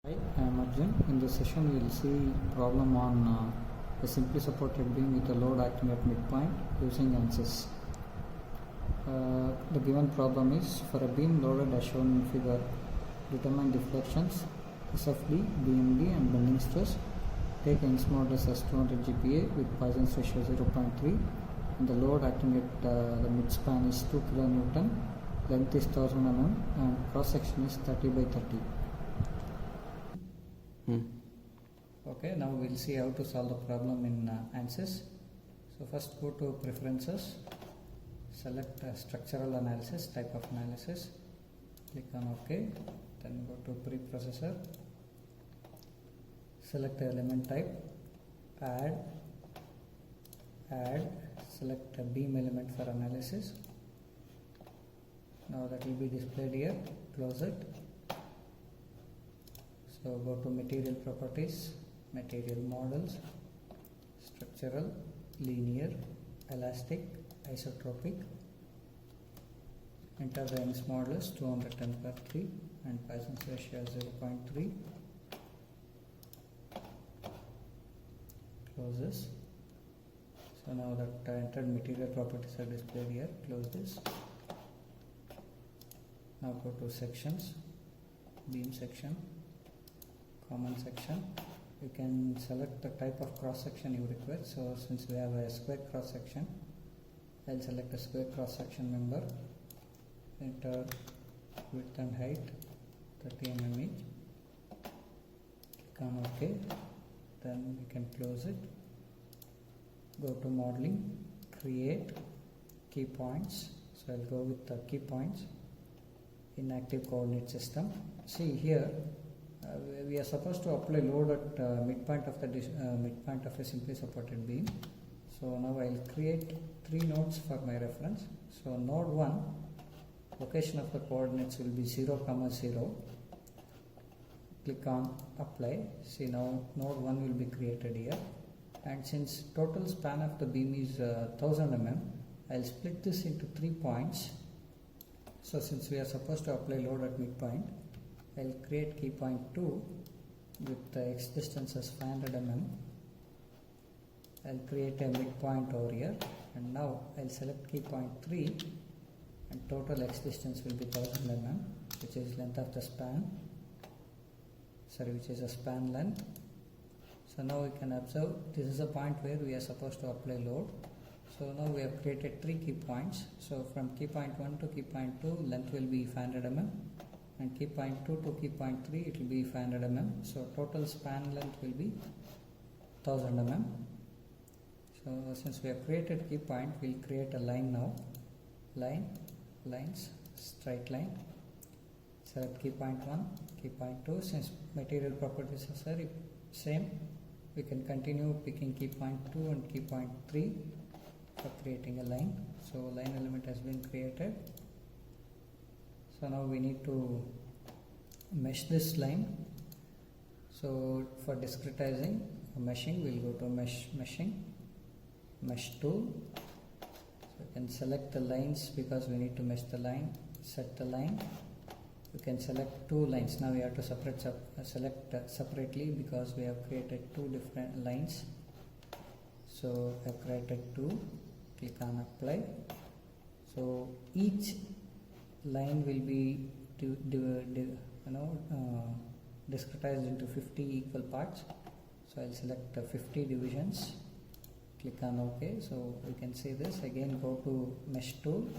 Hi, I am Arjun. In this session, we will see problem on a simply supported beam with a load acting at midpoint using ANSYS. The given problem is for a beam loaded as shown in figure, determine deflections, SFD, BMD and bending stress. Take Young's modulus as 200 GPa with Poisson's ratio 0.3 and the load acting at the midspan is 2 kN, length is 1000 mm and cross section is 30 by 30. Okay, now we'll see how to solve the problem in ANSYS. So first go to preferences, select structural analysis, type of analysis, click on OK, then go to preprocessor, select the element type, add, select a beam element for analysis. Now that will be displayed here, close it. So go to material properties, material models, structural, linear, elastic, isotropic. Enter the Young's modulus 210/3 and Poisson's ratio 0.3. Close this. So now that entered material properties are displayed here, close this. Now go to sections, beam section, common section. You can select the type of cross section you require. So since we have a square cross section, I'll select a square cross section member. Enter width and height 30 mm each. Click on OK. Then we can close it. Go to modeling, create key points. So I'll go with the key points in active coordinate system. See here. We are supposed to apply load at midpoint of the midpoint of a simply supported beam. So now I will create 3 nodes for my reference. So node 1, location of the coordinates will be 0, 0. Click on apply. See now node 1 will be created here. And since total span of the beam is 1000 mm, I will split this into 3 points. So since we are supposed to apply load at midpoint, I will create key point 2 with the x distance as 500 mm. I will create a midpoint over here, and now I will select key point 3 and total x distance will be 1000 mm, which is length of the span, which is a span length. So now we can observe this is a point where we are supposed to apply load. So now we have created 3 key points. So from key point 1 to key point 2 length will be 500 mm. And key point 2 to key point 3 it will be 500 mm. So total span length will be 1000 mm. So since we have created key point, we will create a line now. Lines, straight line. Select key point 1, key point 2. Since material properties are same, we can continue picking key point 2 and key point 3 for creating a line. So line element has been created. So now we need to mesh this line. So for discretizing meshing, we will go to meshing, mesh tool. So you can select the lines because we need to mesh the line, set the line. You can select 2 lines. Now we have to select separately because we have created 2 different lines. So I have created 2. Click on apply. So each line will be discretized into 50 equal parts. So I'll select 50 divisions. Click on OK. So we can see this. Again go to mesh tool.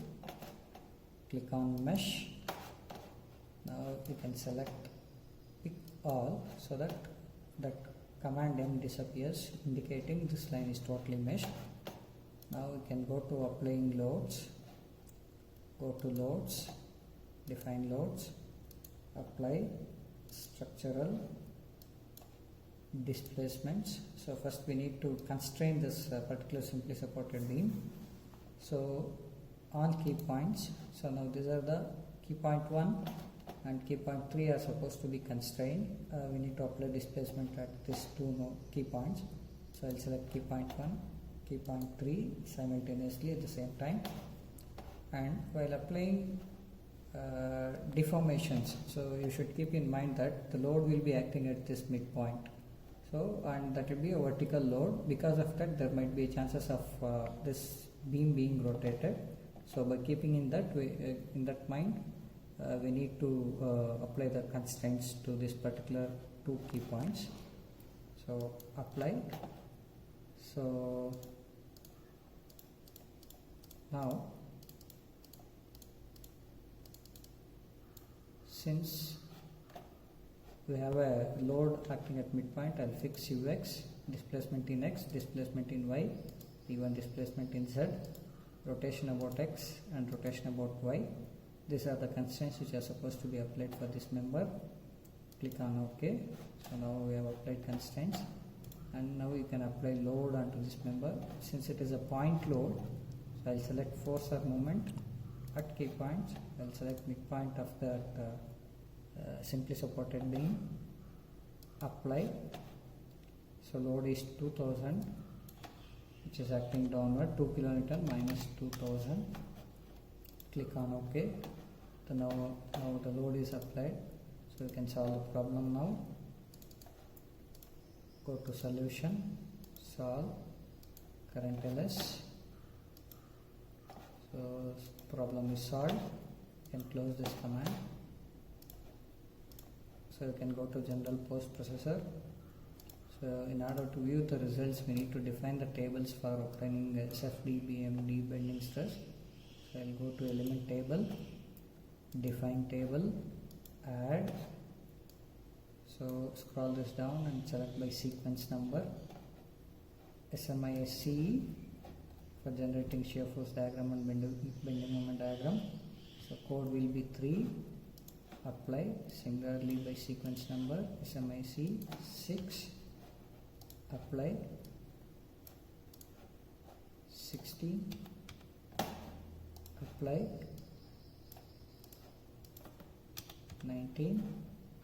Click on mesh. Now you can select pick all so that command M disappears, indicating this line is totally meshed. Now we can go to applying loads. Go to loads, define loads, apply structural displacements. So first we need to constrain this particular simply supported beam. So all key points. So now these are the key point 1 and key point 3 are supposed to be constrained. We need to apply displacement at these 2 key points. So I'll select key point 1, key point 3 simultaneously at the same time. And while applying deformations. So you should keep in mind that the load will be acting at this midpoint. So, and that will be a vertical load. Because of that, there might be chances of this beam being rotated. So by keeping in that way, in that mind, we need to apply the constraints to this particular 2 key points. So apply. So now, since we have a load acting at midpoint, I'll fix ux, displacement in x, displacement in y, even displacement in z, rotation about x and rotation about y. These are the constraints which are supposed to be applied for this member. Click on OK. So now we have applied constraints, and now you can apply load onto this member. Since it is a point load, so I'll select force or moment at key points. I'll select midpoint of that simply supported beam. Apply. So load is 2000, which is acting downward, 2 kN minus 2000. Click on OK. So now the load is applied. So you can solve the problem now. Go to solution, solve, current ls. So problem is solved. You can close this command. So you can go to general post processor. So in order to view the results, we need to define the tables for obtaining SFD, BMD, bending stress. So I'll go to element table, define table, add. So scroll this down and select by sequence number, SMISCE for generating shear force diagram and bending moment diagram. So code will be 3. Apply. Similarly by sequence number, SMIC 6. Apply. 60. Apply. 19.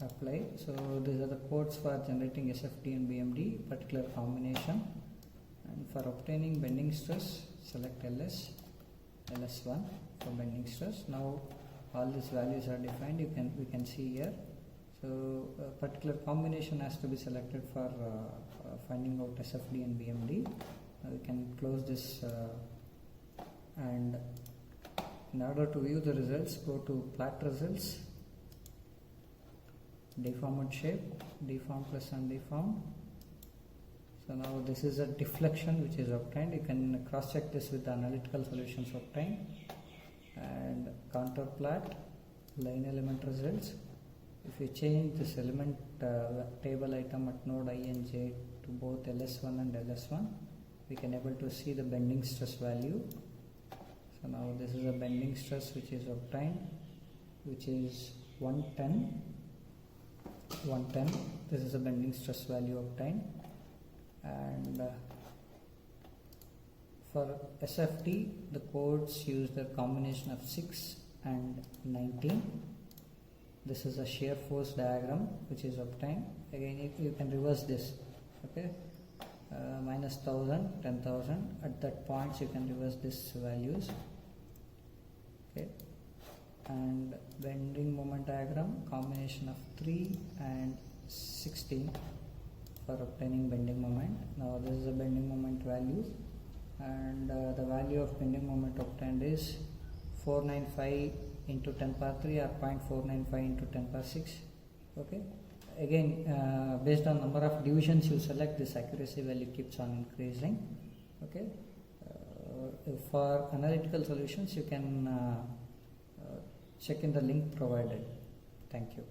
Apply. So these are the codes for generating SFD and BMD particular combination. And for obtaining bending stress, select LS, LS1 for bending stress. Now all these values are defined. We can see here. So a particular combination has to be selected for finding out SFD and BMD. We can close this and in order to view the results, go to plot results, deformed shape, deformed plus undeformed. So now this is a deflection which is obtained. You can cross check this with the analytical solutions obtained. And contour plot, line element results. If you change this element table item at node I and j to both LS1 and LS1, we can able to see the bending stress value. So now this is a bending stress which is obtained, which is 110. This is a bending stress value obtained. And for SFD, the codes use the combination of 6 and 19. This is a shear force diagram which is obtained. Again, you can reverse this. Okay, minus 1000, 10,000. At that point, you can reverse these values. Okay, and bending moment diagram, combination of 3 and 16 for obtaining bending moment. Now this is a bending moment value, and the value of bending moment obtained is 495 into 10 power 3 or 0.495 into 10 power 6. Okay, again based on number of divisions you select, this accuracy value keeps on increasing. Okay, for analytical solutions you can check in the link provided. Thank you.